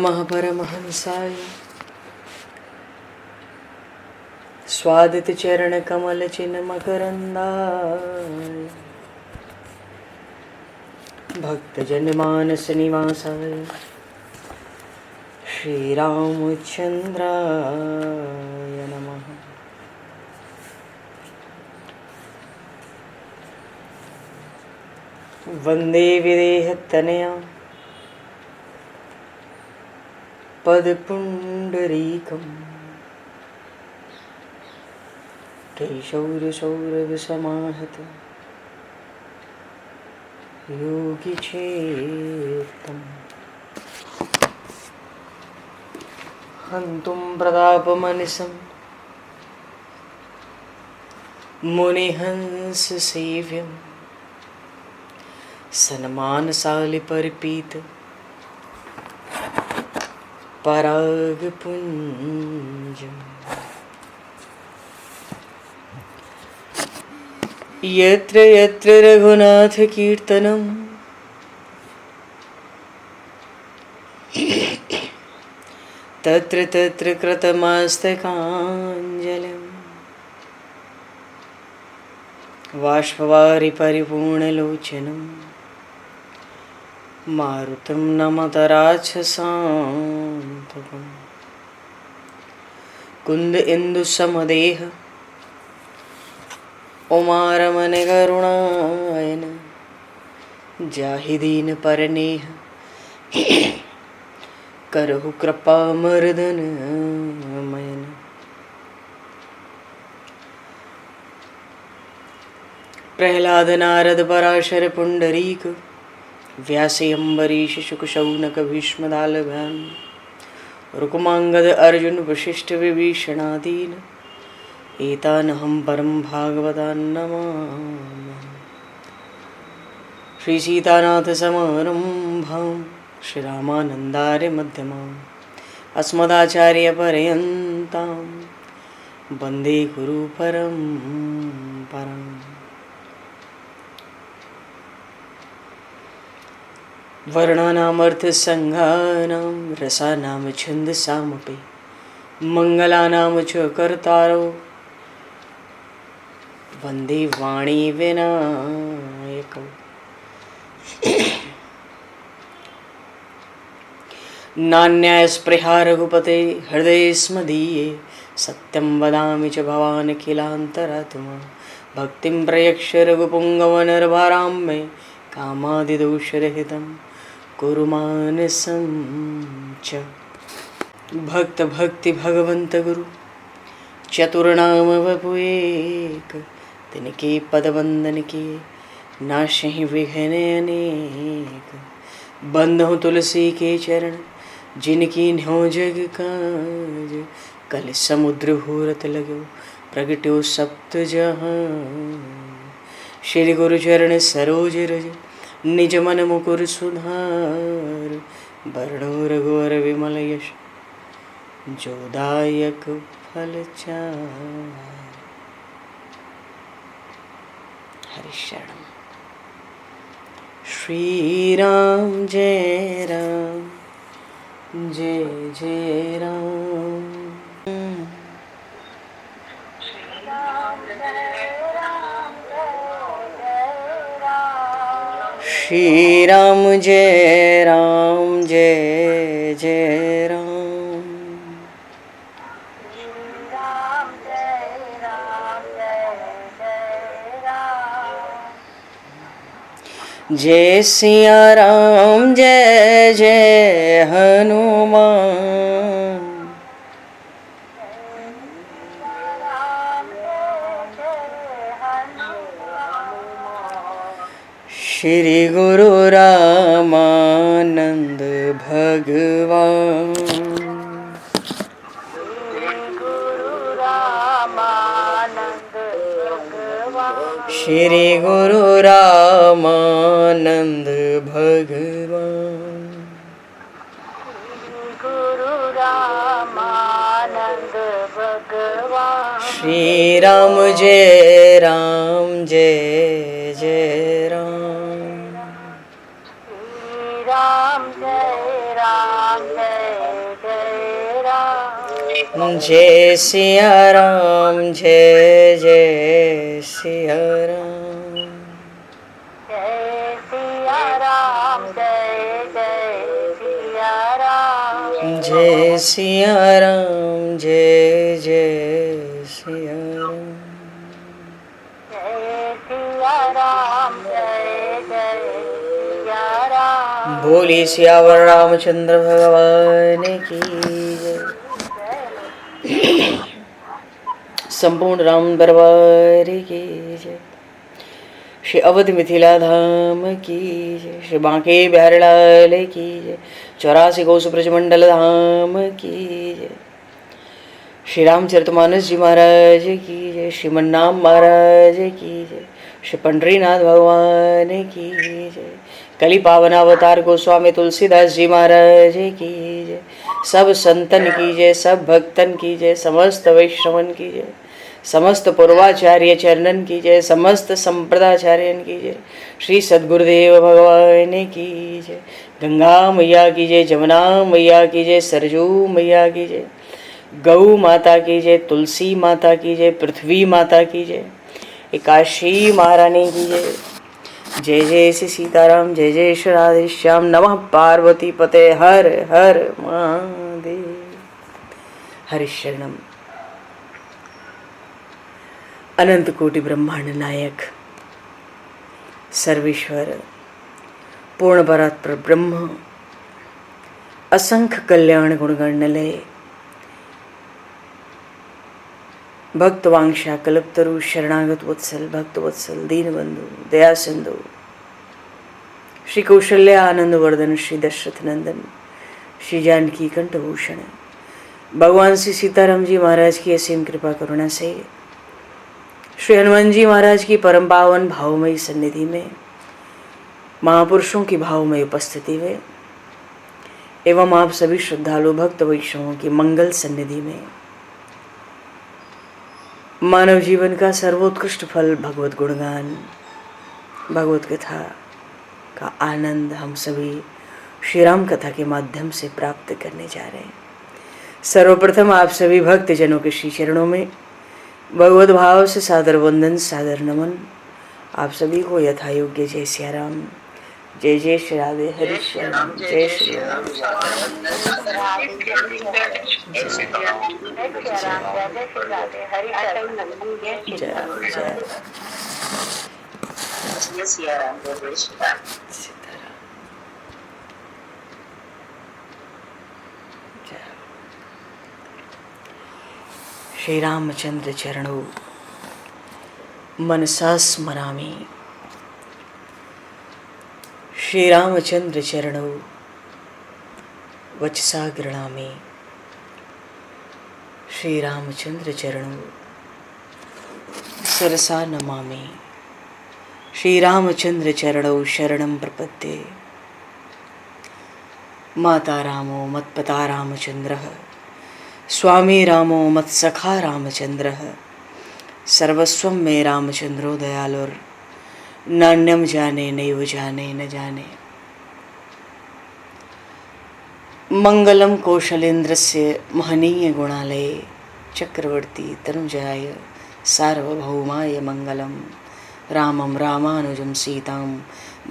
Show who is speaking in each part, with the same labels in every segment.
Speaker 1: महापरमहंसाय स्वादित चरण कमल चिन्ह मकरंदाय भक्तजन मानस निवासाय श्री रामचंद्राय नमः। वंदे विदेहतनया पदपुंडरीकं केशौरसौरभसमाहत योगिचेतं हन्तुं प्रतापमनिशं मुनिहंससेव्यं सन्मानशालिपरिपीत परागपुञ्जम् यत्र यत्र रघुनाथकीर्तनं तत्र तत्र कृतमस्तकाञ्जलिं बाष्पवारि परिपूर्णलोचनं मारुतं नमत राक्षसान्तकं कुन्द इंदुसमदेह उमारमण करुणायन जाहि दीन परनेह करहु कृपा मर्दन मयन। प्रहलाद नारद पराशर पुंडरीक व्यासे अम्बरीश शुक शौनक भीष्म दालभ्याम रुक्मांगद अर्जुन वशिष्ठ विभीषणादीन एतानहं परम भागवतान् नमामि। श्री सीतानाथ समारंभां श्री रामानन्दार्य मध्यमाम् अस्मदाचार्य पर्यन्तां वन्दे गुरु परम्पराम्। वर्णानामर्थसंज्ञानां रसानां छन्दसामपि मङ्गलानां च कर्तारो वन्दे वाणी विनायकौ। नान्यास्पृहा रघुपते हृदये स्मदीये सत्यं वदामि च भवान् किलान्तरात्मा भक्तिं प्रयक्ष रघुपुङ्गवनर्वरां मे कामादिदोषरहितं कुरु मानसं च। भक्त भक्ति भगवंत गुरु चतुर्नाम वपु एक तिनके पद वंदन के नाशहि विघ्न अनेक। बंधु तुलसी के चरण जिनकी न्यो जग काज कल समुद्र घोरत लगो प्रगट्यो सप्त जहां। श्री गुरु चरण सरोज रज निज मन मुकुर सुधार वर्णो रघुवर विमल यश जोदायक फलचार। हरिशरण श्री राम जय राम जय जय राम। श्री राम जय राम जय जय राम। जय सिया राम जय जय हनुमान। श्री गुरु रामानंद भगवान। श्री गुरु रामानंद भगवान। श्री राम जय राम जय जय राम।
Speaker 2: राम जय राम
Speaker 1: जय सिया राम जय जय सिया राम।
Speaker 2: जय सिया राम जय जय सिया राम।
Speaker 1: जय सिया राम जय जय सिया राम।
Speaker 2: जय सिया राम जय जय सिया राम।
Speaker 1: बोली सियावर रामचंद्र भगवान की जय। संपूर्ण राम दरबार की जय। श्री अवध मिथिला धाम की जय। श्री बांके बिहारी लाल की जय। 84 कोस ब्रजमंडल धाम की जय। श्री रामचरितमानस जी महाराज की जय। श्रीमन्नाम महाराज की जय। श्री पंडरीनाथ भगवान की जय। कली पावन अवतार गोस्वामी तुलसीदास जी महाराज की जय। सब संतन की जय, सब भक्तन की जय, समस्त वैष्णवन की जय, समस्त पूर्वाचार्य चरणन की जय, समस्त संप्रदाचार्यन की जय। श्री सद्गुरुदेव भगवान की जय। गंगा मैया की जय, जमुना मैया की जय, सरजू मैया की जय, गौ माता की जय, तुलसी माता की जय, पृथ्वी माता की जय, एकाशी महारानी की जय। जय जय श्री सीताराम जय जय श्री राधेश्याम। नमः पार्वती पते हर हर महादेव। हरिशरणम। अनंत कोटि ब्रह्मांड नायक सर्वेश्वर पूर्ण परात्पर ब्रह्म असंख्य कल्याण गुणगणलय भक्तवांशा कल्पतरु शरणागत वत्सल भक्त वत्सल दीनबंधु दया सिंधु श्री कौशल्य आनंद वर्धन श्री दशरथ नंदन श्री जानकी कंठभूषण भगवान श्री सीताराम जी महाराज की असीम कृपा करुणा से श्री हनुमान जी महाराज की परम पावन भावमयी सन्निधि में महापुरुषों की भावमयी उपस्थिति में एवं आप सभी श्रद्धालु भक्त वैष्णवों की मंगल सन्निधि में मानव जीवन का सर्वोत्कृष्ट फल भगवत गुणगान भगवत कथा का आनंद हम सभी श्री राम कथा के माध्यम से प्राप्त करने जा रहे हैं। सर्वप्रथम आप सभी भक्त जनों के श्री चरणों में भगवत भाव से सादर वंदन सादर नमन। आप सभी को यथा योग्य जय सिया राम जय जय श्री राधे हरि श्याम जय श्री राम श्री रामचंद्र चरणों मनसा स्मरामि। श्री रामचंद्र चरणों वचसा गृणामि। श्री रामचंद्र चरणों सरसा नमामि। श्री रामचंद्र चरणों शरणं प्रपद्ये। माता रामो मत्पता रामचंद्रः स्वामी रामो मत्सखा रामचंद्रः सर्वस्वं मे रामचंद्रो दयालुर नान्यम जाने नैव जाने न जाने। मंगलम कौशलेन्द्रस्य महनीय गुणालये चक्रवर्ती तनुजाय सार्वभौमाय मंगलम। रामं रामानुजं सीतां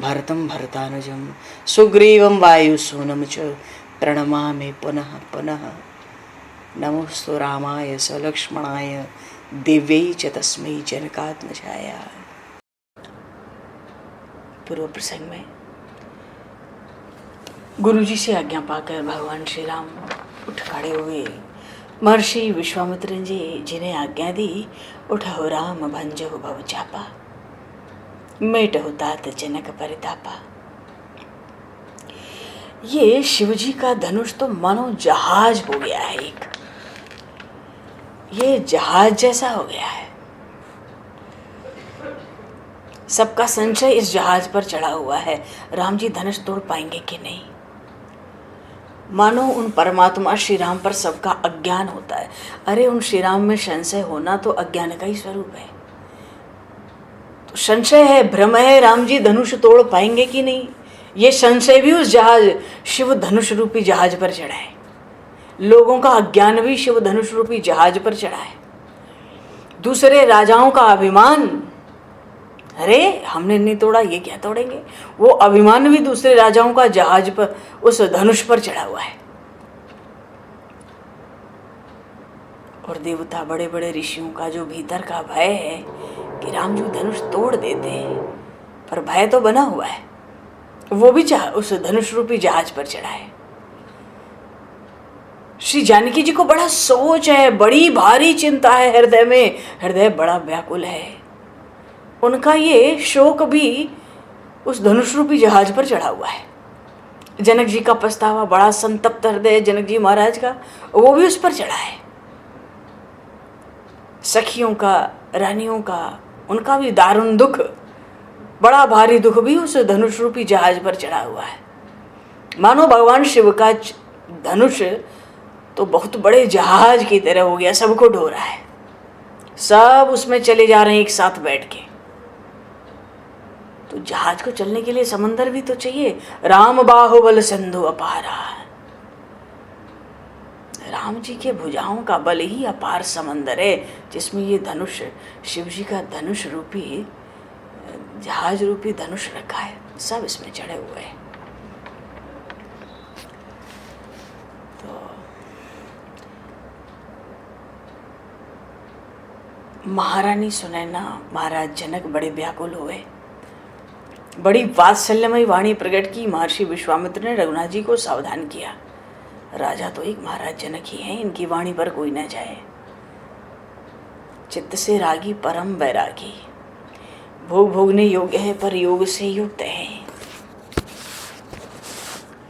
Speaker 1: भरतं भरतानुजं सुग्रीवं वायुसूनं च प्रणमामि पुनः पुनः। नमोस्तु रामाय सलक्ष्मणाय दिव्यै च तस्मै जनकात्मजाय। पूर्व प्रसंग में गुरुजी से आज्ञा पाकर भगवान श्री राम उठ खड़े हुए। महर्षि विश्वामित्र जी जिन्हें आज्ञा दी, उठहो राम भंजहु भव चापा, मेटहु तात जनक परितापा। ये शिवजी का धनुष तो मानो जहाज हो गया है। एक ये जहाज जैसा हो गया है। सबका संशय इस जहाज पर चढ़ा हुआ है, राम जी धनुष तोड़ पाएंगे कि नहीं। मानो उन परमात्मा श्री राम पर सबका अज्ञान होता है। अरे उन श्री राम में संशय होना तो अज्ञान का ही स्वरूप है। तो संशय है, भ्रम है, राम जी धनुष तोड़ पाएंगे कि नहीं, ये संशय भी उस जहाज शिव धनुष रूपी जहाज पर चढ़ा है, लोगों का अज्ञान भी शिव धनुष रूपी जहाज पर चढ़ा है, दूसरे राजाओं का अभिमान, अरे हमने नहीं तोड़ा ये क्या तोड़ेंगे, वो अभिमान भी दूसरे राजाओं का जहाज पर उस धनुष पर चढ़ा हुआ है। और देवता बड़े बड़े ऋषियों का जो भीतर का भय है कि राम जी धनुष तोड़ देते हैं, पर भय तो बना हुआ है, वो भी उस धनुष रूपी जहाज पर चढ़ा है। श्री जानकी जी को बड़ा सोच है, बड़ी भारी चिंता है हृदय में, हृदय बड़ा व्याकुल है। उनका ये शोक भी उस धनुष रूपी जहाज पर चढ़ा हुआ है। जनक जी का पछतावा, बड़ा संतप्त हृदय जनक जी महाराज का, वो भी उस पर चढ़ा है। सखियों का, रानियों का, उनका भी दारुण दुख, बड़ा भारी दुख भी उस धनुष रूपी जहाज पर चढ़ा हुआ है। मानो भगवान शिव का धनुष तो बहुत बड़े जहाज की तरह हो गया, सबको ढो रहा है, सब उसमें चले जा रहे हैं एक साथ बैठ के। तो जहाज को चलने के लिए समंदर भी तो चाहिए। राम बाहुबल सिंधु अपारा, राम जी के भुजाओं का बल ही अपार समंदर है, जिसमें ये धनुष, शिव जी का धनुष रूपी, जहाज रूपी धनुष रखा है, सब इसमें चढ़े हुए हैं। तो महारानी सुनैना, महाराज जनक बड़े व्याकुल हुए, बड़ी वात्सल्यमयी वाणी प्रकट की। महर्षि विश्वामित्र ने रघुनाथ जी को सावधान किया, राजा तो एक महाराज जनक ही हैं, इनकी वाणी पर कोई न जाए। चित्त से रागी परम वैरागी, भोग भोगने योग्य है पर योग से युक्त है।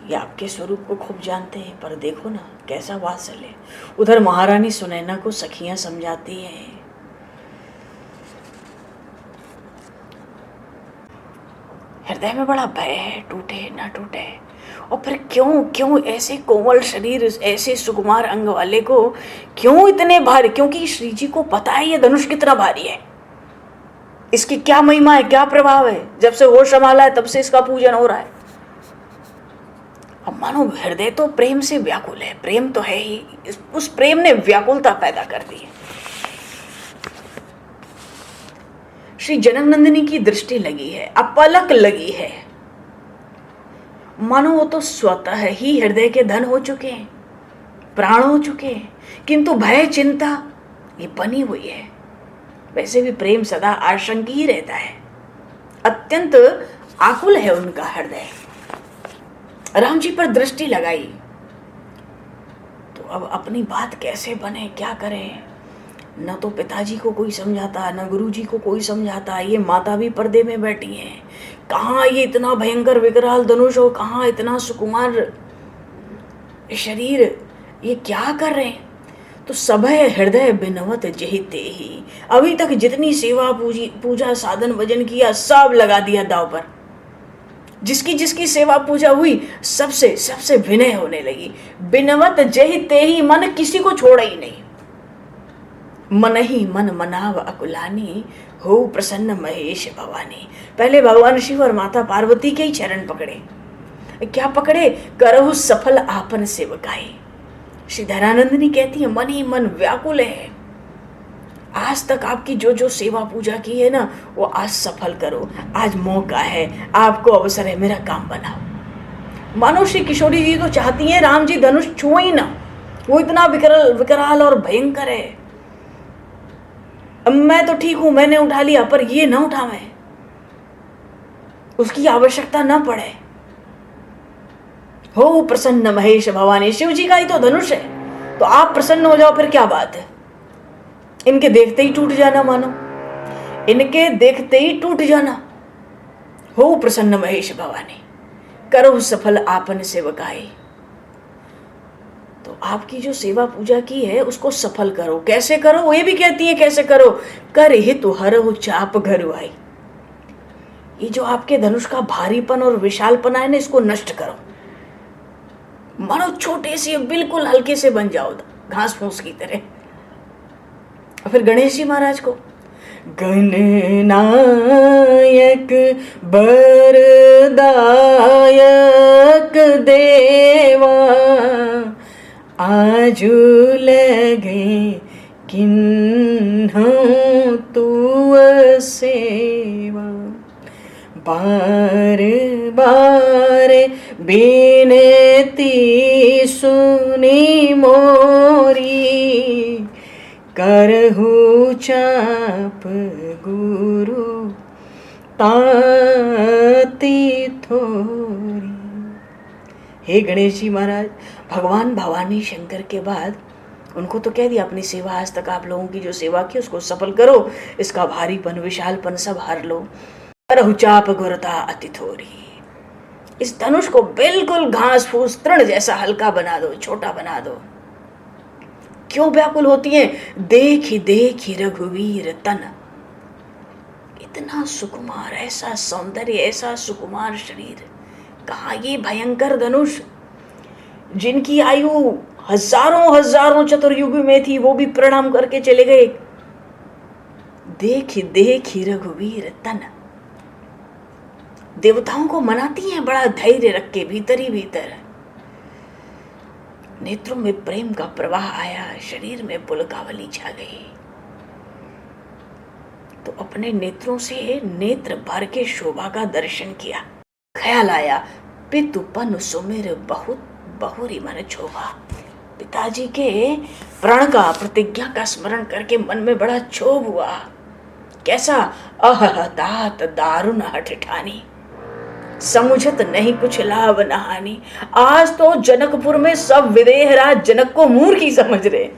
Speaker 1: ये आपके स्वरूप को खूब जानते हैं, पर देखो ना कैसा वात्सल्य। उधर महारानी सुनैना को सखियां समझाती हैं, हृदय में बड़ा भय है, टूटे ना टूटे। और फिर क्यों ऐसे कोमल शरीर, ऐसे सुकुमार अंग वाले को क्यों इतने भारी, क्योंकि श्री जी को पता है ये धनुष कितना भारी है, इसकी क्या महिमा है, क्या प्रभाव है। जब से होश संभाला है तब से इसका पूजन हो रहा है। अब मानो हृदय तो प्रेम से व्याकुल है, प्रेम तो है ही, उस प्रेम ने व्याकुलता पैदा कर दी है। श्री जनक नंदिनी की दृष्टि लगी है, अपलक लगी है, मानो वो तो स्वतः ही हृदय के धन हो चुके हैं, प्राण हो चुके हैं, किंतु भय चिंता ये बनी हुई है। वैसे भी प्रेम सदा आशंकी ही रहता है, अत्यंत आकुल है उनका हृदय। राम जी पर दृष्टि लगाई तो अब अपनी बात कैसे बने, क्या करें। न तो पिताजी को कोई समझाता, न गुरुजी को कोई समझाता, ये माता भी पर्दे में बैठी है। कहाँ ये इतना भयंकर विकराल धनुष हो, कहाँ इतना सुकुमार शरीर, ये क्या कर रहे हैं। तो सभय हृदय बिनवत जहिते ही, अभी तक जितनी सेवा पूजा साधन भजन किया सब लगा दिया दाव पर। जिसकी जिसकी सेवा पूजा हुई सबसे विनय होने लगी। बिनवत जहिते ही, मन किसी को छोड़ा ही नहीं। मन ही मन मनाव अकुलानी, हो प्रसन्न महेश भवानी। पहले भगवान शिव और माता पार्वती के ही चरण पकड़े, क्या पकड़े, करहु सफल आपन सेवकाई। श्री धरानंदिनी कहती है मन ही मन व्याकुल है। आज तक आपकी जो जो सेवा पूजा की है ना, वो आज सफल करो, आज मौका है, आपको अवसर है, मेरा काम बनाओ। मानो श्री किशोरी जी तो चाहती हैं राम जी धनुष छुओ ही ना, वो इतना विकराल और भयंकर है। मैं तो ठीक हूं, मैंने उठा लिया, पर ये ना उठावे, उसकी आवश्यकता ना पड़े। हो प्रसन्न महेश भवानी, शिव जी का ही तो धनुष है, तो आप प्रसन्न हो जाओ, फिर क्या बात है। इनके देखते ही टूट जाना, मानो इनके देखते ही टूट जाना। हो प्रसन्न महेश भवानी, करो सफल आपन सेवकाई। तो आपकी जो सेवा पूजा की है उसको सफल करो। कैसे करो, वो ये भी कहती है कैसे करो, कर हितु हरहु चाप घर आई। ये जो आपके धनुष का भारीपन और विशालपना है ना, इसको नष्ट करो। मानो छोटे से बिल्कुल हल्के से बन जाओ, घास फूस की तरह। और फिर गणेश जी महाराज को, गणनायक बरदायक देवा, आजू लगे किन्हों तू सेवा। बार बार बिनती सुनी मोरी, करहु चाप गुरु ताती थोरी। हे गणेश जी महाराज, भगवान भवानी शंकर के बाद उनको तो कह दिया अपनी सेवा आज तक आप लोगों की जो सेवा की उसको सफल करो, इसका भारीपन विशालपन सब हार लो। करहु चाप गुरुता अति थोरी, इस धनुष को बिल्कुल घास फूस तृण जैसा हल्का बना दो, छोटा बना दो। क्यों व्याकुल होती है? देखी देखी रघुवीर तन, इतना सुकुमार, ऐसा सौंदर्य, ऐसा सुकुमार शरीर, कहा ये भयंकर धनुष जिनकी आयु हजारों हजारों चतुर्युग में थी वो भी प्रणाम करके चले गए। देखी देखी रघुवीर तन, देवताओं को मनाती हैं बड़ा धैर्य रख के, भीतर ही भीतर। नेत्रों में प्रेम का प्रवाह आया, शरीर में पुलकावली छा गई, तो अपने नेत्रों से नेत्र भर के शोभा का दर्शन किया। ख्याल आया पितुपन सुमेर बहुत बहुरी मन क्षोभा। पिताजी के प्रण का, प्रतिज्ञा का स्मरण करके मन में बड़ा क्षोभ हुआ। कैसा? अह तात दारुण हठ ठानी, समुझत नहीं कुछ लाभ न हानि। आज तो जनकपुर में सब विदेहराज जनक को मूर्ख ही समझ रहे।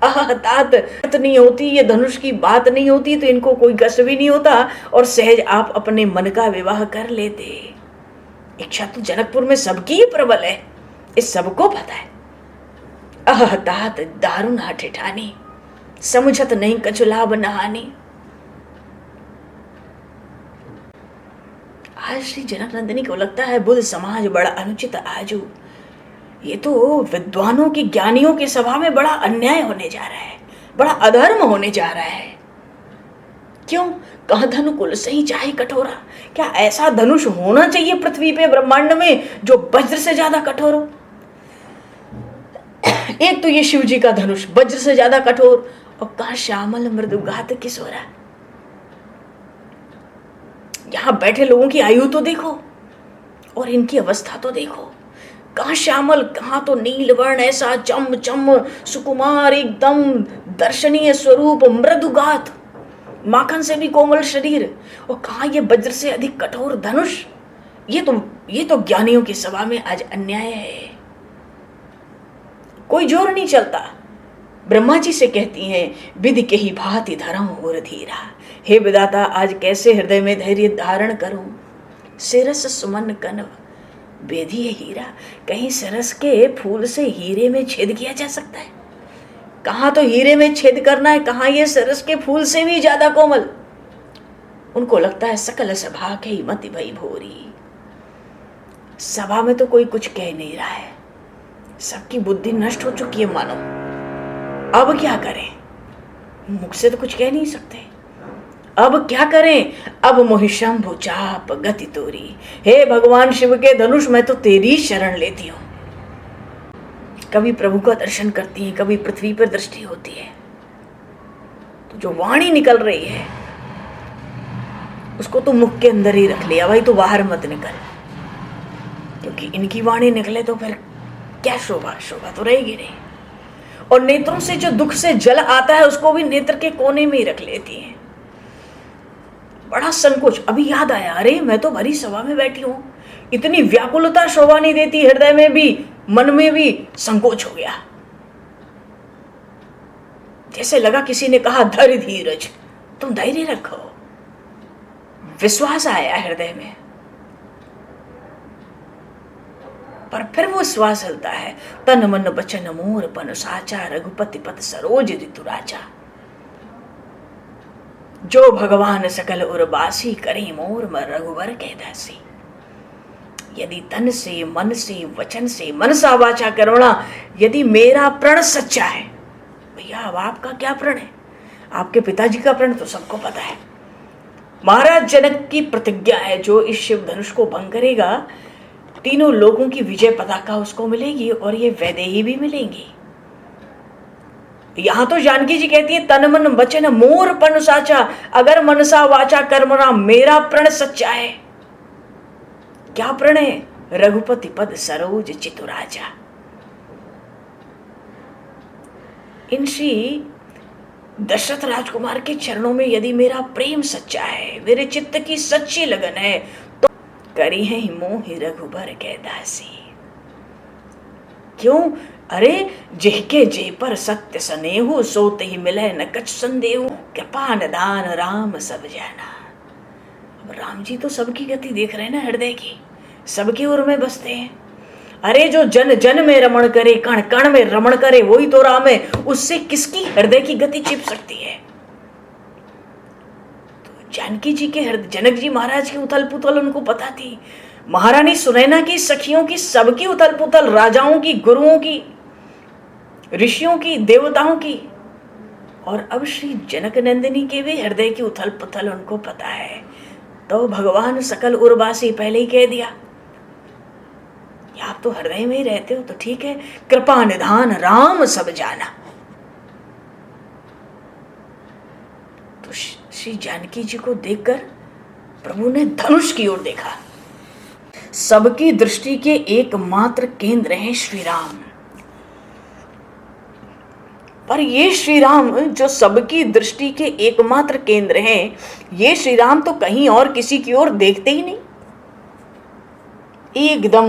Speaker 1: आह तात नहीं होती, ये धनुष की बात नहीं होती तो इनको कोई कष्ट भी नहीं होता और सहज आप अपने मन का विवाह कर लेते। इच्छा तो जनकपुर में सबकी ही प्रबल है, इस सबको पता है। आह तात दारुण हठ ठानी, समुझत नहीं कछु लाभ न हानि। आज श्री जनक नंदिनी को लगता है बुद्ध समाज बड़ा अनुचित आजू, ये तो विद्वानों की, ज्ञानियों की सभा में बड़ा अन्याय होने जा रहा है, बड़ा अधर्म होने जा रहा है। क्यों? कहा धनुकुल सही चाहे कठोरा। क्या ऐसा धनुष होना चाहिए पृथ्वी पे, ब्रह्मांड में, जो वज्र से ज्यादा कठोर हो? एक तो ये शिव जी का धनुष वज्र से ज्यादा कठोर, और कहा श्यामल मृदुघात किशोरा। यहां बैठे लोगों की आयु तो देखो और इनकी अवस्था तो देखो। कहाँ श्यामल, कहाँ तो नीलवर्ण, ऐसा चम चम सुकुमार, एकदम दर्शनीय स्वरूप, मृदुगात, माखन से भी कोमल शरीर, और कहाँ ये वज्र से अधिक कठोर धनुष। ये तो ज्ञानियों की सभा में आज अन्याय है, कोई जोर नहीं चलता। ब्रह्मा जी से कहती हैं विधि के ही भांति धरम और धीरा। हे विधाता, आज कैसे हृदय में धैर्य धारण करूं। सिरस सुमन कनव बेधी है हीरा। कहीं सरस के फूल से हीरे में छेद किया जा सकता है? कहाँ तो हीरे में छेद करना है, कहाँ ये सरस के फूल से भी ज्यादा कोमल। उनको लगता है सकल सभा के मति भई भोरी। सभा में तो कोई कुछ कह नहीं रहा है, सबकी बुद्धि नष्ट हो चुकी है मानो। अब क्या करें? मुख से तो कुछ कह नहीं सकते। अब क्या करें? अब मोहि शंभु चाप गति तोरी। हे भगवान शिव के धनुष, मैं तो तेरी शरण लेती हूं। कभी प्रभु का दर्शन करती है, कभी पृथ्वी पर दृष्टि होती है, तो जो वाणी निकल रही है उसको तो मुख के अंदर ही रख लिया भाई, तो बाहर मत निकल, क्योंकि इनकी वाणी निकले तो फिर क्या शोभा, शोभा तो रहेगी नहीं। और नेत्रों से जो दुख से जल आता है उसको भी नेत्र के कोने में ही रख लेती है। बड़ा संकोच। अभी याद आया, अरे मैं तो भरी सभा में बैठी हूं, इतनी व्याकुलता शोभा नहीं देती, हृदय में भी मन में भी संकोच हो गया। जैसे लगा किसी ने कहा धैर्य धीरज, तुम धैर्य रखो। विश्वास आया हृदय में, पर फिर वो विश्वास हलता है। तन मन बचन मोर पन साचा, रघुपति पत सरोज ऋतुराजा। जो भगवान सकल उर्वासी, करे मोर मर रघुवर के दासी। यदि तन से मन से वचन से मनसा वाचा करुणा, यदि मेरा प्रण सच्चा है, भैया अब आपका क्या प्रण है? आपके पिताजी का प्रण तो सबको पता है। महाराज जनक की प्रतिज्ञा है, जो इस शिव धनुष को भंग करेगा तीनों लोगों की विजय पताका उसको मिलेगी और ये वैदेही भी मिलेंगी। यहां तो जानकी जी कहती है तन मन वचन मोर पण साचा, अगर मनसा वाचा कर्मणा मेरा प्रण सच्चा है। क्या प्रण है? रघुपति पद सरोज चितुराजा। इन श्री दशरथ राजकुमार के चरणों में यदि मेरा प्रेम सच्चा है, मेरे चित्त की सच्ची लगन है, तो करी है मोहि रघुबर के दासी। क्यों? अरे जेके जे पर सत्य सनेहु, सोते ही मिले न कछ संदेहु, कृपा निदान राम सब जाना। अब राम जी तो सबकी गति देख रहे हैं ना, हृदय की, सबकी ओर में बसते हैं। अरे जो जन जन में रमण करे, कण कण में रमण करे, वही तो राम है। उससे किसकी हृदय की गति छिप सकती है? तो जानकी जी के हृदय, जनक जी महाराज की उथल पुथल उनको पता थी। महारानी सुनैना की, सखियों की, सबकी उथल पुथल, राजाओं की, गुरुओं की, ऋषियों की, देवताओं की, और अब श्री जनक नंदिनी के भी हृदय की उथल पुथल उनको पता है। तो भगवान सकल उर्वासी पहले ही कह दिया, आप तो हृदय में ही रहते हो तो ठीक है, कृपा निधान राम सब जाना। तो श्री जानकी जी को देखकर प्रभु ने धनुष की ओर देखा। सबकी दृष्टि के एकमात्र केंद्र हैं श्री राम। पर ये श्री राम जो सबकी दृष्टि के एकमात्र केंद्र हैं, ये श्री राम तो कहीं और किसी की ओर देखते ही नहीं। एकदम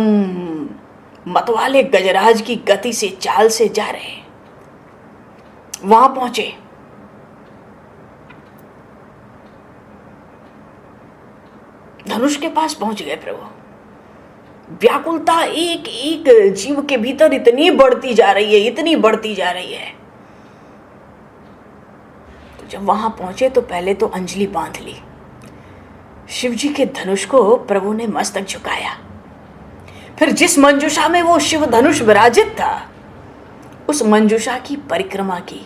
Speaker 1: मतवाले गजराज की गति से, चाल से जा रहे हैं। वहां पहुंचे, धनुष के पास पहुंच गए प्रभु। व्याकुलता एक एक जीव के भीतर इतनी बढ़ती जा रही है, इतनी बढ़ती जा रही है। तो जब वहां पहुंचे तो पहले तो अंजलि बांध ली। शिव जी के धनुष को प्रभु ने मस्तक झुकाया। फिर जिस मंजूषा में वो शिव धनुष विराजित था, उस मंजूषा की परिक्रमा की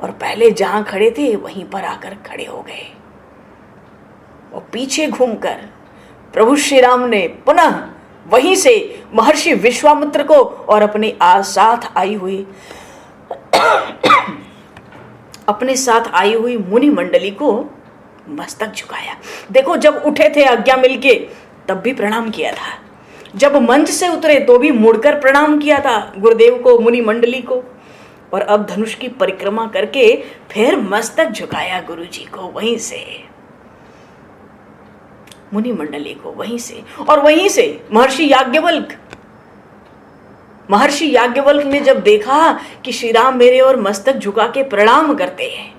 Speaker 1: और पहले जहां खड़े थे वहीं पर आकर खड़े हो गए। और पीछे घूमकर प्रभु श्री राम ने पुनः वहीं से महर्षि विश्वामित्र को और अपने साथ आई हुई मुनि मंडली को मस्तक झुकाया। देखो, जब उठे थे आज्ञा मिलके तब भी प्रणाम किया था, जब मंच से उतरे तो भी मुड़कर प्रणाम किया था गुरुदेव को, मुनि मंडली को, और अब धनुष की परिक्रमा करके फिर मस्तक झुकाया गुरु जी को वहीं से, मुनि मंडली को वहीं से। और वहीं से महर्षि याज्ञवल्क ने जब देखा कि श्री राम मेरे और मस्तक झुका के प्रणाम करते हैं,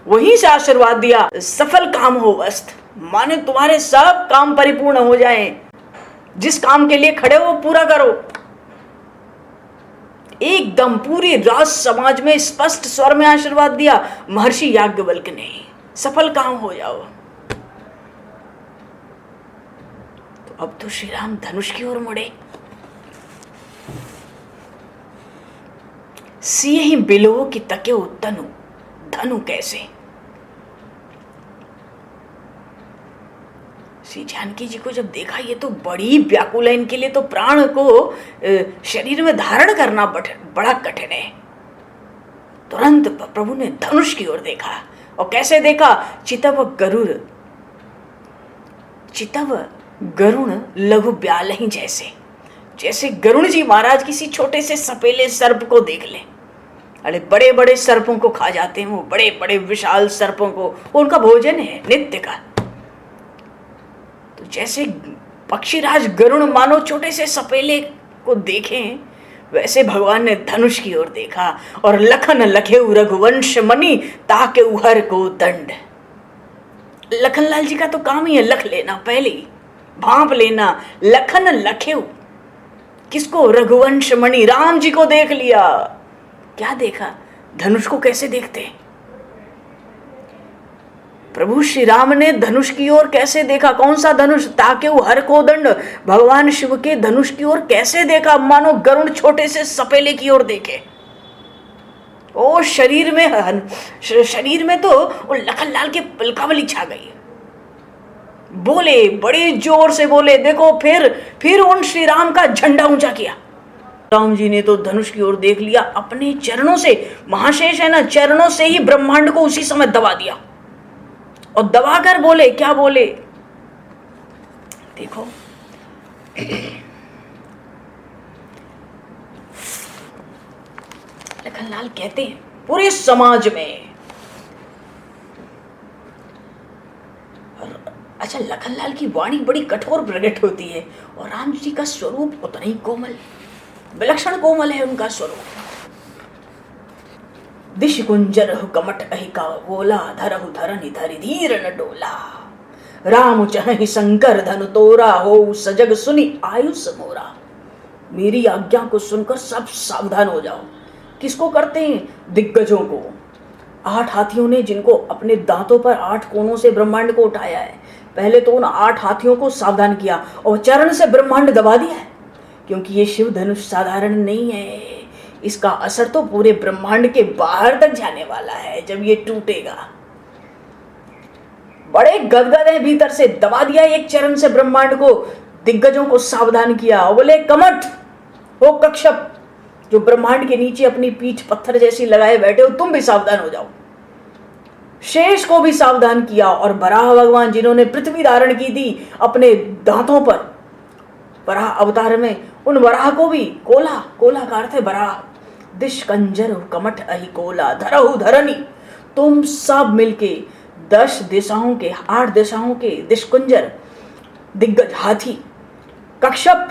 Speaker 1: वहीं से आशीर्वाद दिया, सफल काम हो वस्त, माने तुम्हारे सब काम परिपूर्ण हो जाएं, जिस काम के लिए खड़े हो पूरा करो। एकदम पूरी राज समाज में स्पष्ट स्वर में आशीर्वाद दिया महर्षि याज्ञवल्क्य ने, सफल काम हो जाओ। तो अब तो श्री राम धनुष की ओर मुड़े। सिए ही बिलो की तके तनु, धनु कैसे। श्री जानकी जी को जब देखा, ये तो बड़ी व्याकुल है, इनके लिए तो प्राण को शरीर में धारण करना बड़ा कठिन है। तुरंत प्रभु ने धनुष की ओर देखा। और कैसे देखा? चितव गरुण लघु ब्याल ही जैसे गरुण जी महाराज किसी छोटे से सपेले सर्प को देख ले। अरे बड़े बड़े सर्पों को खा जाते हैं वो, बड़े बड़े विशाल सर्पों को, उनका भोजन है नित्य का। तो जैसे पक्षीराज गरुण मानो छोटे से सपेले को देखें, वैसे भगवान ने धनुष की ओर देखा। और लखन लखेउ रघुवंश मणि ताके उहर को दंड। लखनलाल जी का तो काम ही है लख लेना, पहले भांप लेना। लखन लखेउ किसको? रघुवंश मणि, राम जी को देख लिया। क्या देखा? धनुष को कैसे देखते हैं? प्रभु श्री राम ने धनुष की ओर कैसे देखा? कौन सा धनुष? ताके हर को दंड, भगवान शिव के धनुष की ओर कैसे देखा? मानो गरुण छोटे से सपेले की ओर देखे। ओ शरीर में तो वो लखन लाल की पलकावली छा गई। बोले, बड़े जोर से बोले, देखो फिर उन श्री राम का झंडा ऊंचा किया। राम जी ने तो धनुष की ओर देख लिया, अपने चरणों से, महाशेष है ना, चरणों से ही ब्रह्मांड को उसी समय दबा दिया। और दबाकर बोले, क्या बोले देखो, लखनलाल कहते हैं पूरे समाज में, अच्छा लखनलाल की वाणी बड़ी कठोर प्रकट होती है और राम जी का स्वरूप उतना ही कोमल, विलक्षण कोमल है उनका स्वरूप। दिश कुंजर कमट अहिका बोला, धरहु धरनि धरि धीर न डोला, राम चहि शंकर धनु तोरा, हो सजग सुनि आयुष मोरा। मेरी आज्ञा को सुनकर सब सावधान हो जाओ। किसको करते हैं? दिग्गजों को। 8 हाथियों ने जिनको अपने दांतों पर 8 कोनों से ब्रह्मांड को उठाया है, पहले तो उन 8 हाथियों को सावधान किया और चरण से ब्रह्मांड दबा दिया है, क्योंकि ये शिव धनुष साधारण नहीं है, इसका असर तो पूरे ब्रह्मांड के बाहर तक जाने वाला है। जब ये टूटेगा, बड़े गदगद है भीतर से, दबा दिया एक चरण से ब्रह्मांड को, दिग्गजों को सावधान किया। बोले, कमठ हो कक्षप, जो ब्रह्मांड के नीचे अपनी पीठ पत्थर जैसी लगाए बैठे हो, तुम भी सावधान हो जाओ। शेष को भी सावधान किया और वराह भगवान जिन्होंने पृथ्वी धारण की थी अपने दांतों पर, वराह अवतार में, उन वराह को भी, कोला का अर्थ है वराह, दिश कंजर कमठ अहि कोला, धरहु धरनी, तुम सब मिलके 10 दिशाओं के, 8 दिशाओं के दिशकुंजर, दिग्गज हाथी, कक्षप,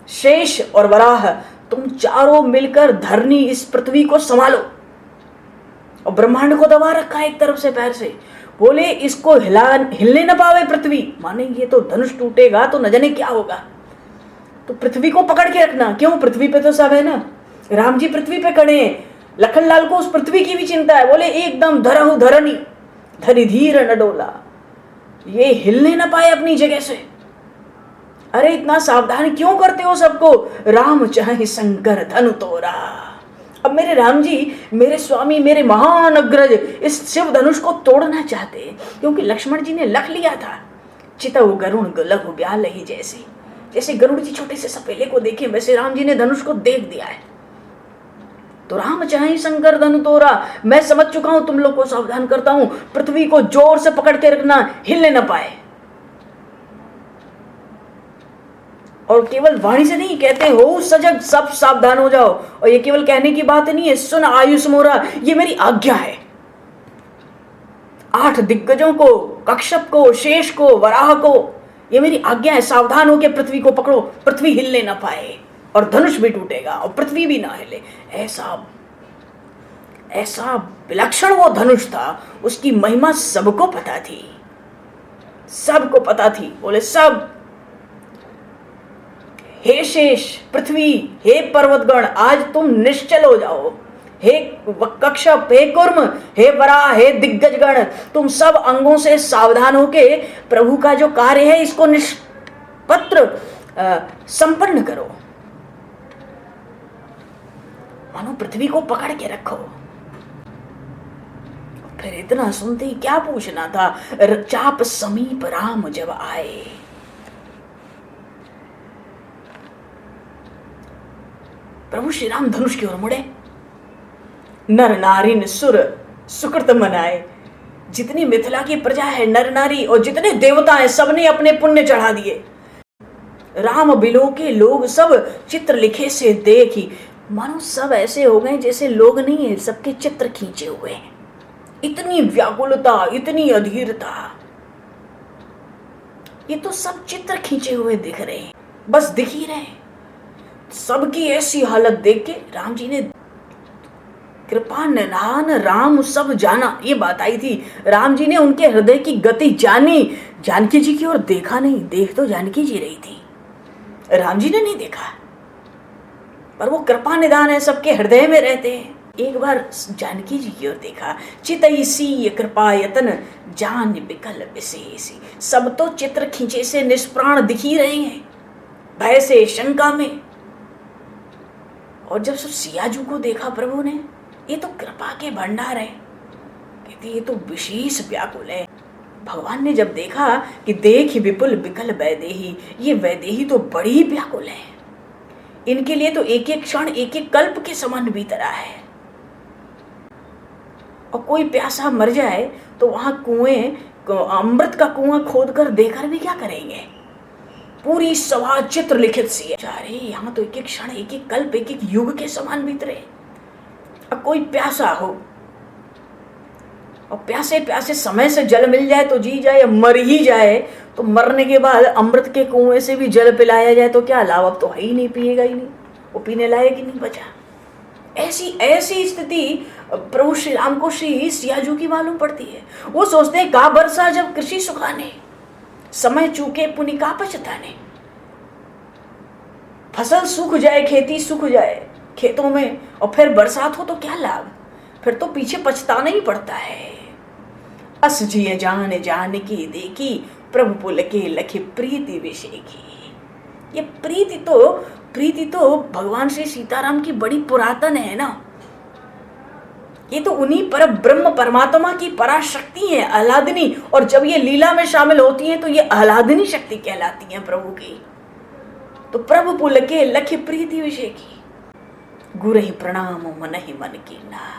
Speaker 1: शेष और वराह, तुम चारों मिलकर धरनी इस पृथ्वी को संभालो। और ब्रह्मांड को दबा रखा है एक तरफ से पैर से। बोले, इसको हिलने न पावे पृथ्वी, माने ये तो धनुष टूटेगा तो न जाने क्या होगा, तो पृथ्वी को पकड़ के रखना। क्यों? पृथ्वी पे तो सब है ना, राम जी पृथ्वी पे खड़े हैं, लखनलाल को उस पृथ्वी की भी चिंता है। बोले, एकदम धरहु धरनी धरि धीर न डोला, ये हिलने न पाए अपनी जगह से। अरे इतना सावधान क्यों करते हो सबको? राम चाहे शंकर धनु तोरा। अब मेरे राम जी, मेरे स्वामी, मेरे महान अग्रज इस शिव धनुष को तोड़ना चाहते हैं, क्योंकि लक्ष्मण जी ने लख लिया था, चितव गरुण लघु ब्याल ही जैसे गरुड़ जी छोटे से सपेले को देखे, वैसे राम जी ने धनुष को देख दिया है। तो राम चाहे शंकर धनु तोरा, मैं समझ चुका हूं, तुम लोग को सावधान करता हूं, पृथ्वी को जोर से पकड़ के रखना, हिलने न पाए। और केवल वाणी से नहीं कहते, हो सजग, सब सावधान हो जाओ। और ये केवल कहने की बात नहीं है, सुन आयुष मोरा, ये मेरी आज्ञा है। 8 दिग्गजों को, कक्षप को, शेष को, वराह को, ये मेरी आज्ञा है, सावधान होकर पृथ्वी को पकड़ो, पृथ्वी हिलने ना पाए और धनुष भी टूटेगा और पृथ्वी भी ना हिले। ऐसा विलक्षण वो धनुष था, उसकी महिमा सबको पता थी, सबको पता थी। बोले, सब, हे शेष पृथ्वी, हे पर्वतगण, आज तुम निश्चल हो जाओ। हे कक्षप, हे कुर्म, हे वराह, हे दिग्गजगण, तुम सब अंगों से सावधान होके प्रभु का जो कार्य है इसको निष्पत्र संपन्न करो। मानो पृथ्वी को पकड़ के रखो। फिर इतना सुनते ही क्या पूछना था, चाप समीप राम जब आए। प्रभु श्री राम धनुष की ओर मुड़े, नर नारी सुर सुकृत मनाए। जितनी मिथिला की प्रजा है, नर नारी और जितने देवता हैं, सबने अपने पुण्य चढ़ा दिए। राम बिलो के लोग सब चित्र लिखे से देखी, मानो सब ऐसे हो गए जैसे लोग नहीं है, सबके चित्र खींचे हुए हैं। इतनी व्याकुलता, इतनी अधीरता, ये तो सब चित्र खींचे हुए दिख रहे हैं, बस दिख ही रहे हैं। सबकी ऐसी हालत देख के राम जी ने, कृपा निधान राम सब जाना, ये बात आई थी। राम जी ने उनके हृदय की गति जानी, जानकी जी की ओर देखा नहीं, देख तो जानकी जी रही थी, राम जी ने नहीं देखा, पर वो कृपा निधान है, सबके हृदय में रहते हैं। एक बार जानकी जी की ओर देखा, चितईसी कृपा यतन जान बिकल विशेषी। सब तो चित्र खींचे से निष्प्राण दिख ही रहे हैं, भय से, शंका में। और जब सब सियाजू को देखा प्रभु ने, ये तो कृपा के भंडार है। कहते ये तो विशेष व्याकुल है। भगवान ने जब देखा कि देख विपुल विकल वैदेही, ये वैदेही तो बड़ी व्याकुल है, इनके लिए तो एक एक क्षण एक एक कल्प के समान बीत रहा है। और कोई प्यासा मर जाए तो वहां कुएं, अमृत का कुआं खोद कर देकर भी क्या करेंगे? पूरी सभा चित्र लिखित सी है। अरे यहाँ तो एक एक क्षण एक एक कल्प एक एक युग के समान बीत रहे। अब कोई प्यासा हो और प्यासे प्यासे समय से जल मिल जाए तो जी जाए, या मर ही जाए तो मरने के बाद अमृत के कुएं से भी जल पिलाया जाए तो क्या लाभ? अब तो है ही नहीं, पिएगा ही नहीं, वो पीने लायक ही नहीं बचा। ऐसी स्थिति प्रभु श्री राम को श्री सियाजू की मालूम पड़ती है। वो सोचते हैं का बरसा जब कृषि सुखाने, समय चूके पुनि का पछताने। फसल सूख जाए, खेती सूख जाए खेतों में, और फिर बरसात हो तो क्या लाभ? फिर तो पीछे पछताना ही पड़ता है। अस जिय जान जान की देखी, प्रभु पुल के लखे प्रीति विषेकी। ये प्रीति तो भगवान श्री सीताराम की बड़ी पुरातन है ना। ये तो उन्हीं पर ब्रह्म परमात्मा की पराशक्ति है, आह्लादिनी। और जब ये लीला में शामिल होती हैं तो ये आह्लादिनी शक्ति कहलाती हैं प्रभु की। तो प्रभु पुल के लखे प्रीति विषेकी, गुरु ही प्रणाम मन ही मन की ना।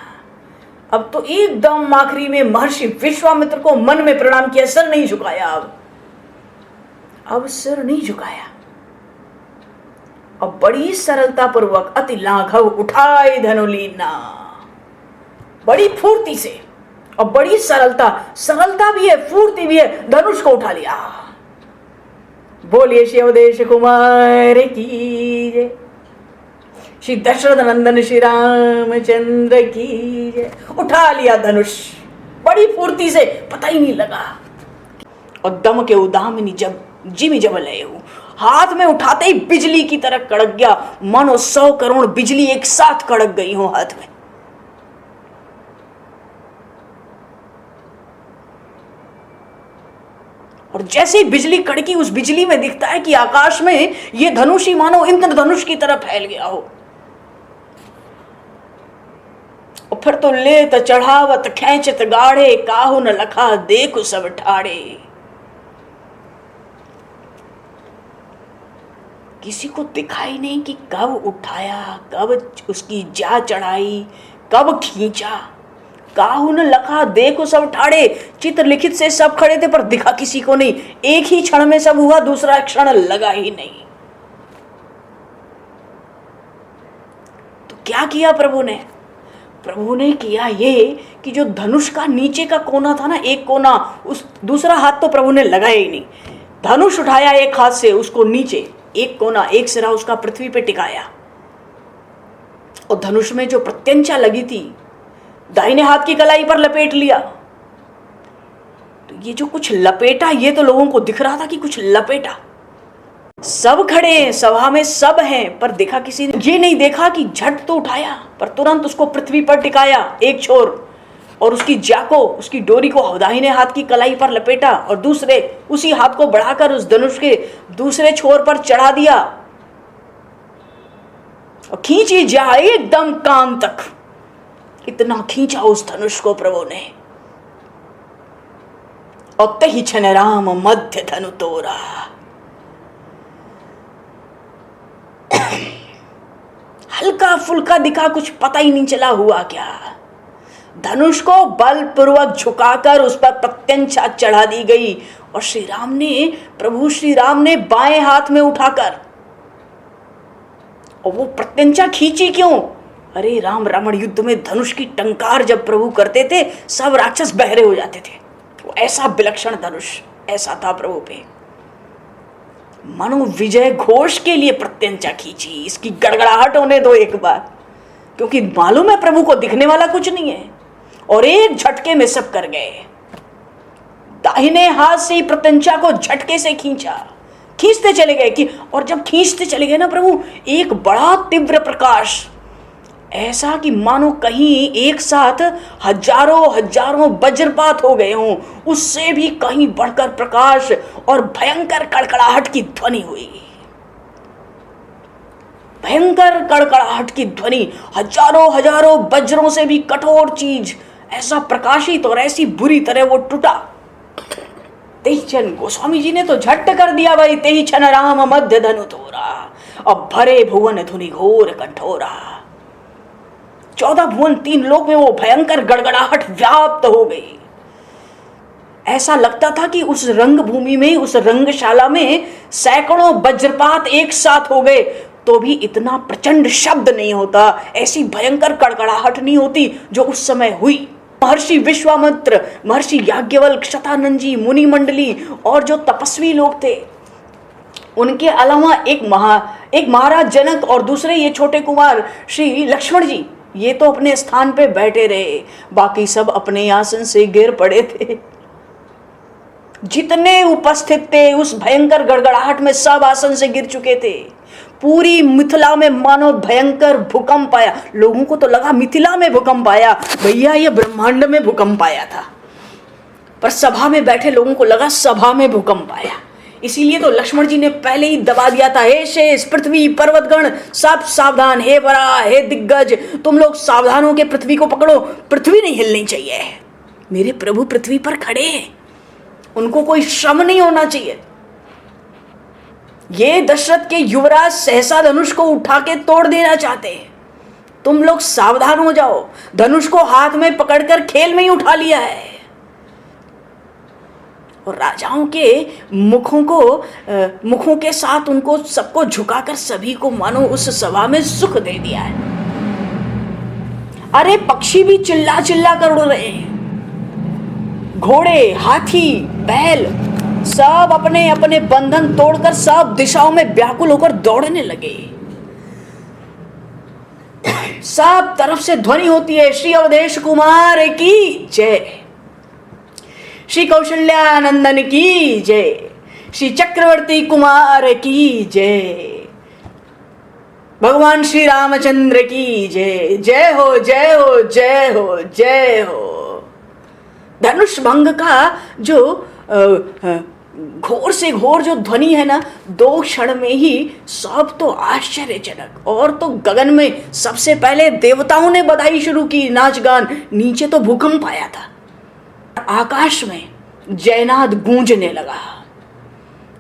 Speaker 1: अब तो एकदम आखिरी में महर्षि विश्वामित्र को मन में प्रणाम किया, सिर नहीं झुकाया। अब सिर नहीं झुकाया। अब बड़ी सरलता पूर्वक अति लाघव उठाए धनुलीना, बड़ी फूर्ति से और बड़ी सरलता भी है, फूर्ति भी है, धनुष को उठा लिया। बोलिए शिवदेश कुमार की जय, श्री दशरथ नंदन श्री रामचंद्र की जय। उठा लिया धनुष बड़ी फूर्ति से, पता ही नहीं लगा। और दम के उदामिनी जब जिमी जब लय हो, हाथ में उठाते ही बिजली की तरह कड़क गया, मानो 100 करोड़ बिजली एक साथ कड़क गई हो हाथ में। और जैसे ही बिजली कड़की, उस बिजली में दिखता है कि आकाश में ये धनुष ही मानो इंद्रधनुष की तरह फैल गया हो। और फिर तो लेत चढ़ावत खेचत गाढ़े, काहू न लखा देखो सब ठाड़े। किसी को दिखाई नहीं कि कब उठाया, कब उसकी जा चढ़ाई, कब खींचा। काहू न लखा देखो सब ठाड़े, चित्र लिखित से सब खड़े थे पर दिखा किसी को नहीं। एक ही क्षण में सब हुआ, दूसरा क्षण लगा ही नहीं। तो क्या किया प्रभु ने किया ये कि जो धनुष का नीचे का कोना था ना, एक कोना, उस दूसरा हाथ तो प्रभु ने लगाया ही नहीं। धनुष उठाया एक हाथ से, उसको नीचे एक कोना, एक सिरा उसका पृथ्वी पे टिकाया। और धनुष में जो प्रत्यंचा लगी थी दाहिने हाथ की कलाई पर लपेट लिया। तो ये जो कुछ लपेटा, ये तो लोगों को दिख रहा था कि कुछ लपेटा। सब खड़े हैं, सभा में सब हैं, पर देखा किसी ने ये नहीं देखा कि झट तो उठाया पर तुरंत उसको पृथ्वी पर टिकाया एक छोर, और उसकी जाको, उसकी डोरी को दाहिने हाथ की कलाई पर लपेटा, और दूसरे उसी हाथ को बढ़ाकर उस धनुष के दूसरे छोर पर चढ़ा दिया। और खींची जाए एकदम कान तक, इतना खींचा उस धनुष को प्रभु ने। और तही छन राम मध्य धनु तोरा। हल्का फुल्का दिखा, कुछ पता ही नहीं चला हुआ क्या। धनुष को बलपूर्वक झुकाकर उस पर प्रत्यंचा चढ़ा दी गई। और प्रभु श्री राम ने बाएं हाथ में उठाकर, और वो प्रत्यंचा खींची क्यों? अरे राम रावण युद्ध में धनुष की टंकार जब प्रभु करते थे, सब राक्षस बहरे हो जाते थे। वो ऐसा विलक्षण धनुष ऐसा था प्रभु पे, मानो विजय घोष के लिए प्रत्यंचा खींची। इसकी गड़गड़ाहट होने दो एक बार, क्योंकि मालूम है प्रभु को दिखने वाला कुछ नहीं है। और एक झटके में सब कर गए। दाहिने हाथ से प्रत्यंचा को झटके से खींचते चले गए कि, और जब खींचते चले गए ना प्रभु, एक बड़ा तीव्र प्रकाश, ऐसा कि मानो कहीं एक साथ हजारों वज्रपात हो गए हों, उससे भी कहीं बढ़कर प्रकाश और भयंकर कड़कड़ाहट की ध्वनि हुई। भयंकर कड़कड़ाहट की ध्वनि, हजारों हजारों वज्रों से भी कठोर चीज, ऐसा प्रकाशित और ऐसी बुरी तरह वो टूटा। तेहि क्षण गोस्वामी जी ने तो झट कर दिया भाई, तेहि क्षण राम मध्य धनु तोरा, अब भरे भुवन धुनि घोर कठोरा। 14 भुवन 3 लोक में वो भयंकर गड़गड़ाहट व्याप्त हो गई। ऐसा लगता था कि उस रंगभूमि में, उस रंगशाला में सैकड़ों वज्रपात एक साथ हो गए तो भी इतना प्रचंड शब्द नहीं होता, ऐसी भयंकर कड़कड़ाहट नहीं होती जो उस समय हुई। महर्षि विश्वामित्र, महर्षि याज्ञवल्क्य, शतानंद जी, मुनि मंडली और जो तपस्वी लोग थे, उनके अलावा एक महाराज जनक और दूसरे ये छोटे कुमार श्री लक्ष्मण जी, ये तो अपने स्थान पे बैठे रहे, बाकी सब अपने आसन से गिर पड़े थे। जितने उपस्थित थे उस भयंकर गड़गड़ाहट में सब आसन से गिर चुके थे। पूरी मिथिला में मानो भयंकर भूकंप आया। लोगों को तो लगा मिथिला में भूकंप आया, भैया ये ब्रह्मांड में भूकंप आया था, पर सभा में बैठे लोगों को लगा सभा में भूकंप आया। इसीलिए तो लक्ष्मण जी ने पहले ही दबा दिया था, हे शेष, पृथ्वी, पर्वतगण सब सावधान, हे वरा, हे दिग्गज, तुम लोग सावधान हो के पृथ्वी को पकड़ो, पृथ्वी नहीं हिलनी चाहिए। मेरे प्रभु पृथ्वी पर खड़े हैं, उनको कोई श्रम नहीं होना चाहिए। ये दशरथ के युवराज सहसा धनुष को उठा के तोड़ देना चाहते हैं, तुम लोग सावधान हो जाओ। धनुष को हाथ में पकड़कर खेल में ही उठा लिया है और राजाओं के मुखों के साथ उनको सबको झुकाकर सभी को मानो उस सभा में सुख दे दिया है। अरे पक्षी भी चिल्ला चिल्ला कर उड़ रहे हैं, घोड़े, हाथी, बैल सब अपने अपने बंधन तोड़कर सब दिशाओं में व्याकुल होकर दौड़ने लगे। सब तरफ से ध्वनि होती है, श्री अवधेश कुमार की जय, श्री कौशल्यानंदन की जय, श्री चक्रवर्ती कुमार की जय, भगवान श्री रामचंद्र की जय, जय हो जय हो जय हो जय हो। धनुष भंग का जो घोर से घोर जो ध्वनि है ना, 2 क्षण में ही सब तो आश्चर्यजनक। और तो गगन में सबसे पहले देवताओं ने बधाई शुरू की, नाच गान। नीचे तो भूकंप आया था, आकाश में जयनाद गूंजने लगा।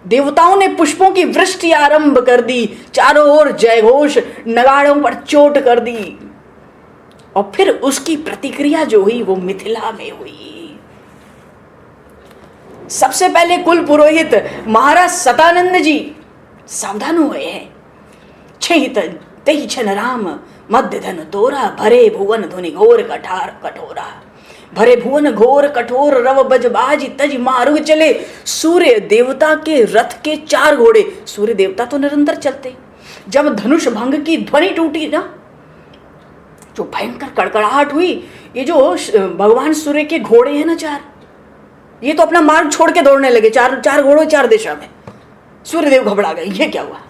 Speaker 1: देवताओं ने पुष्पों की वृष्टि आरंभ कर दी, चारों ओर जयघोष, नगाड़ों पर चोट कर दी। और फिर उसकी प्रतिक्रिया जो हुई वो मिथिला में हुई। सबसे पहले कुल पुरोहित महाराज शतानंद जी सावधान हुए हैं। तेहि क्षण राम मध्य धनु तोरा, भरे भुवन धुनि घोर कठोरा, भरे भुवन घोर कठोर, रव बज बाज तज मारुग चले। सूर्य देवता के रथ के 4 घोड़े, सूर्य देवता तो निरंतर चलते, जब धनुष भंग की ध्वनि टूटी ना, जो भयंकर कड़कड़ाहट हुई, ये जो भगवान सूर्य के घोड़े हैं ना 4, ये तो अपना मार्ग छोड़ के दौड़ने लगे, 4 घोड़ों 4 दिशा में। सूर्यदेव घबरा गए, ये क्या हुआ।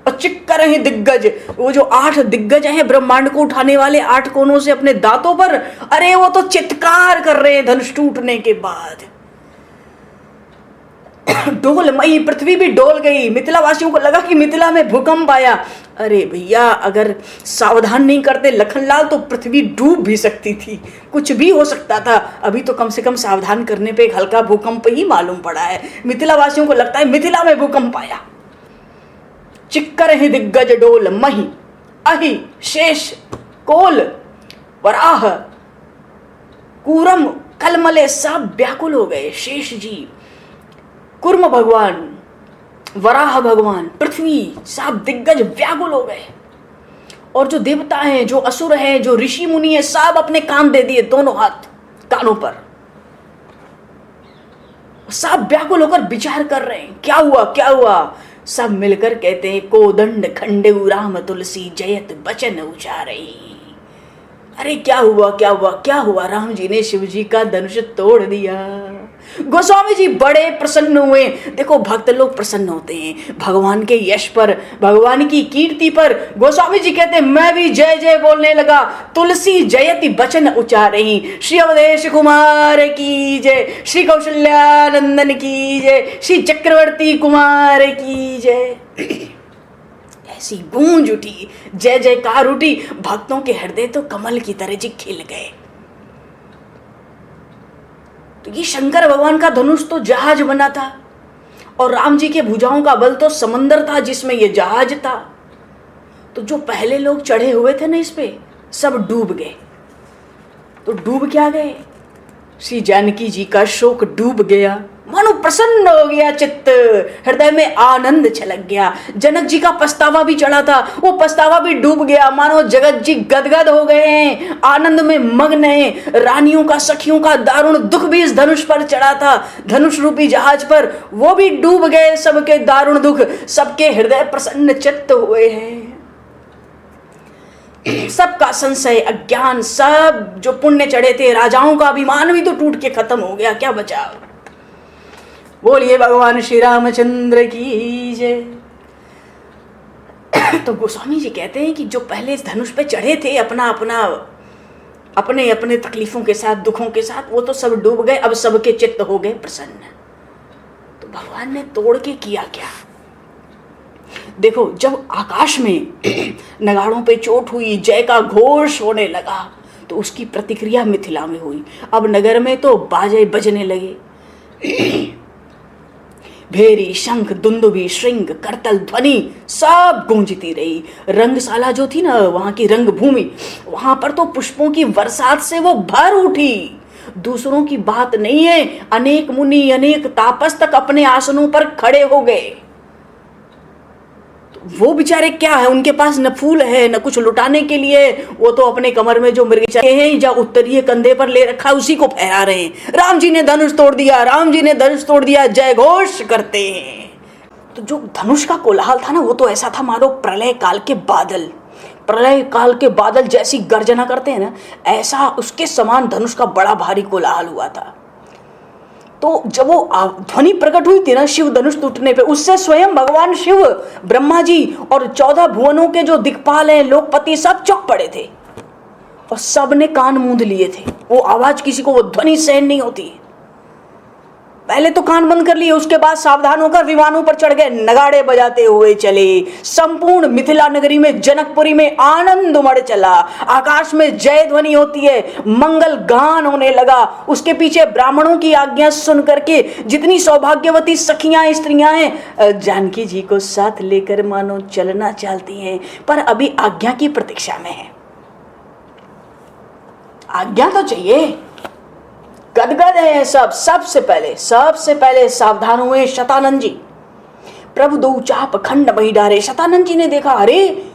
Speaker 1: और चिक्कर हैं दिग्गज, वो जो 8 दिग्गज हैं ब्रह्मांड को उठाने वाले 8 कोनों से अपने दांतों पर, अरे वो तो चित्कार कर रहे हैं धनुष टूटने के बाद। डोलमयी पृथ्वी भी डोल गई। मिथिला वासियों को लगा कि मिथिला में भूकंप आया। अरे भैया, अगर सावधान नहीं करते लखनलाल तो पृथ्वी डूब भी सकती थी, कुछ भी हो सकता था। अभी तो कम से कम सावधान करने पे एक हल्का भूकंप ही मालूम पड़ा है। मिथिला वासियों को लगता है मिथिला में भूकंप आया। चिक्कर ही दिग्गज डोल मही, अहि शेष कोल वराह कूरम कलमले सब व्याकुल हो गए। शेष जी, कुर्म भगवान, वराह भगवान, पृथ्वी, सब दिग्गज व्याकुल हो गए। और जो देवता हैं, जो असुर हैं, जो ऋषि मुनि हैं, सब अपने कान दे दिए, दोनों हाथ कानों पर, सब व्याकुल होकर विचार कर रहे हैं क्या हुआ क्या हुआ। सब मिलकर कहते हैं, कोदंड खंडेउ राम तुलसी जयत बचन उचारई। अरे क्या हुआ क्या हुआ क्या हुआ, राम जी ने शिव जी का धनुष तोड़ दिया। गोस्वामी जी बड़े प्रसन्न हुए। देखो, भक्त लोग प्रसन्न होते हैं भगवान के यश पर, भगवान की कीर्ति पर। गोस्वामी जी कहते हैं, मैं भी जय जय बोलने लगा। तुलसी जयति बचन उचारही, श्री अवधेश कुमार की जय, श्री कौशल्यानंदन की जय, श्री चक्रवर्ती कुमार की जय। ऐसी गूंज उठी, जय जयकार उठी, भक्तों के हृदय तो कमल की तरह जी खिल गए। तो ये शंकर भगवान का धनुष तो जहाज बना था और राम जी के भुजाओं का बल तो समंदर था जिसमें ये जहाज था। तो जो पहले लोग चढ़े हुए थे ना इस पे, सब डूब गए। तो डूब क्या गए? श्री जानकी जी का शोक डूब गया, मानो प्रसन्न हो गया चित्त, हृदय में आनंद छलक गया। जनक जी का पछतावा भी चढ़ा था, वो पछतावा भी डूब गया, मानो जगत जी गदगद हो गए हैं, आनंद में मग्न हैं। रानियों का, सखियों का दारुण दुख भी इस धनुष पर चढ़ा था, धनुष रूपी जहाज पर, वो भी डूब गए। सबके दारुण दुख, सबके हृदय प्रसन्न चित्त हुए हैं। सबका संशय, अज्ञान, सब जो पुण्य चढ़े थे, राजाओं का अभिमान भी तो टूट के खत्म हो गया, क्या बचा? बोलिए भगवान श्री रामचंद्र की जय। तो गोस्वामी जी कहते हैं कि जो पहले इस धनुष पे चढ़े थे अपने अपने तकलीफों के साथ, दुखों के साथ, वो तो सब डूब गए, अब सबके चित्त हो गए प्रसन्न। तो भगवान ने तोड़ के किया क्या? देखो, जब आकाश में नगाड़ों पे चोट हुई, जय का घोष होने लगा, तो उसकी प्रतिक्रिया मिथिला में हुई। अब नगर में तो बाजे बजने लगे, भेरी, शंख, दुंदुभी, श्रृंग, करतल ध्वनि सब गूंजती रही। रंगशाला जो थी ना, वहां की रंगभूमि, वहां पर तो पुष्पों की बरसात से वो भर उठी। दूसरों की बात नहीं है, अनेक मुनि, अनेक तापस तक अपने आसनों पर खड़े हो गए। वो बेचारे क्या है, उनके पास न फूल है न कुछ लुटाने के लिए, वो तो अपने कमर में जो मृग चढ़े हैं, जो उत्तरीय कंधे पर ले रखा, उसी को फहरा रहे हैं। राम जी ने धनुष तोड़ दिया, राम जी ने धनुष तोड़ दिया, जय घोष करते हैं। तो जो धनुष का कोलाहल था ना, वो तो ऐसा था मानो प्रलय काल के बादल, प्रलय काल के बादल जैसी गर्जना करते हैं ना, ऐसा उसके समान धनुष का बड़ा भारी कोलाहल हुआ था। तो जब वो ध्वनि प्रकट हुई थी ना शिव धनुष टूटने पे, उससे स्वयं भगवान शिव, ब्रह्मा जी और 14 भुवनों के जो दिक्पाल हैं, लोकपति, सब चौंक पड़े थे और सब ने कान मूंद लिए थे। वो आवाज, किसी को वो ध्वनि सहन नहीं होती। पहले तो कान बंद कर लिए, उसके बाद सावधान होकर विमानों पर चढ़ गए, नगाड़े बजाते हुए चले। संपूर्ण मिथिला नगरी में, जनकपुरी में आनंद उमड़ चला। आकाश में जय ध्वनि होती है, मंगल गान होने लगा। उसके पीछे ब्राह्मणों की आज्ञा सुन करके जितनी सौभाग्यवती सखियां, स्त्रियां हैं, जानकी जी को साथ लेकर मानो चलना चाहती हैं, पर अभी आज्ञा की प्रतीक्षा में है। आज्ञा तो चाहिए, गदगद है सब। सबसे पहले सावधान हुए शतानंद जी। प्रभु दो चाप खंड बही डारे। शतानंद जी ने देखा, अरे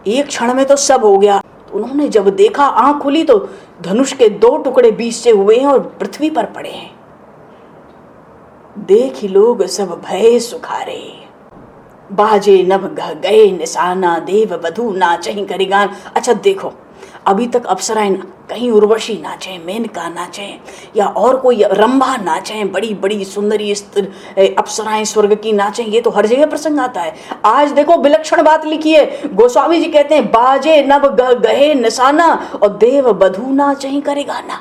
Speaker 1: एक क्षण में तो सब हो गया। तो उन्होंने जब देखा, आंख खुली तो धनुष के 2 टुकड़े बीच से हुए हैं और पृथ्वी पर पड़े हैं। देख लोग सब भय सुखारे, बाजे नभ गए निशाना, देव वधू नाचहि करि गान। अच्छा देखो, अभी तक अप्सराएं, कहीं उर्वशी नाचे, मेनका नाचे, या और कोई रंभा नाचे, बड़ी बड़ी सुंदरी अप्सराएं स्वर्ग की नाचे, ये तो हर जगह प्रसंग आता है। आज देखो विलक्षण बात लिखी है, गोस्वामी जी कहते हैं, बाजे नभ गए निशाना और देव बधू नाचहि करे गाना।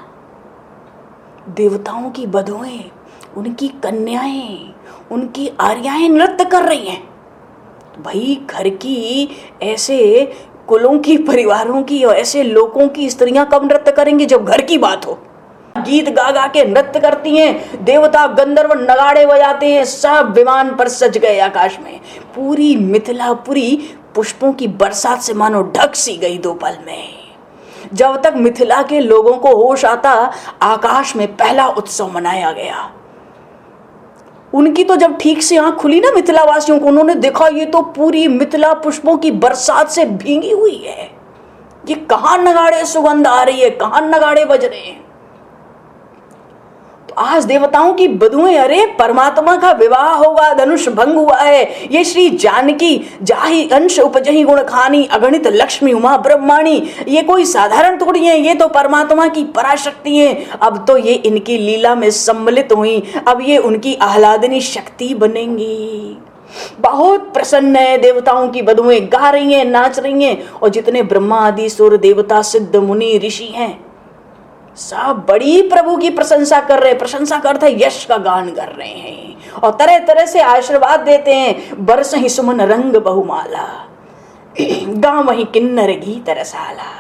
Speaker 1: देवताओं की बधुएं, उनकी कन्याएं, उनकी आर्याएं नृत्य कर रही हैं। भाई घर की ऐसे कुलों की, परिवारों की और ऐसे लोगों की स्त्रियां कब नृत्य करेंगी जब घर की बात हो। गीत गा गा के नृत्य करती हैं, देवता गंधर्व नगाड़े बजाते हैं, सब विमान पर सज गए आकाश में। पूरी मिथिलापुरी पुष्पों की बरसात से मानो ढक सी गई 2 पल में। जब तक मिथिला के लोगों को होश आता, आकाश में पहला उत्सव मनाया गया। उनकी तो जब ठीक से आंख खुली ना मिथिला वासियों को, उन्होंने देखा ये तो पूरी मिथिला पुष्पों की बरसात से भींगी हुई है। ये कहां नगाड़े सुगंध आ रही है, कहां नगाड़े बज रहे हैं। तो आज देवताओं की बधुएं, अरे परमात्मा का विवाह होगा, धनुष भंग हुआ है। ये श्री जानकी जाहि अंश उपजहि गुण खानी, अगणित लक्ष्मी उमा ब्रह्माणी। ये कोई साधारण थोड़ी है, ये तो परमात्मा की पराशक्ति है। अब तो ये इनकी लीला में सम्मिलित हुई, अब ये उनकी आह्लादनी शक्ति बनेंगी। बहुत प्रसन्न है, देवताओं की बधुएं गा रही हैं, नाच रही हैं, और जितने ब्रह्मा आदि सुर देवता सिद्ध मुनि ऋषि हैं, सब बड़ी प्रभु की प्रशंसा कर रहे हैं। प्रशंसा करते हैं, यश का गान कर रहे हैं और तरह तरह से आशीर्वाद देते हैं। बरसहि सुमन रंग बहुमाला।
Speaker 3: गाँव वहीं किन्नर गीत रसाला,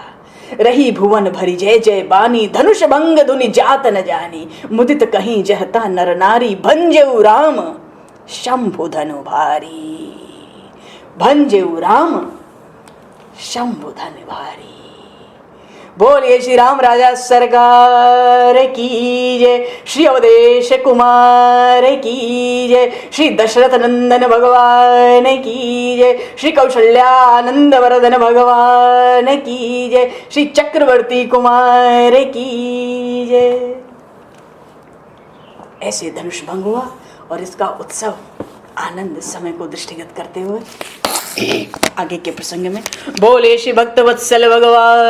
Speaker 3: रही भुवन भरी जय जय बानी, धनुष भंग धुनि जात न जानी, मुदित कहीं जहता नर नारी, भंजेउ राम शंभु धनु भारी, भंजेउ राम शंभु धनु भारी। बोलिए श्री राम राजा सरकार की जय, श्री अवधेश कुमार की जय, श्री दशरथ नंदन भगवान की जय, श्री कौशल्यानंद वर्धन भगवान की जय, श्री चक्रवर्ती कुमार की जय। ऐसे धनुष भंग हुआ और इसका उत्सव आनंद समय को दृष्टिगत करते हुए आगे के प्रसंग में बोले श्री भक्त वत्सल भगवान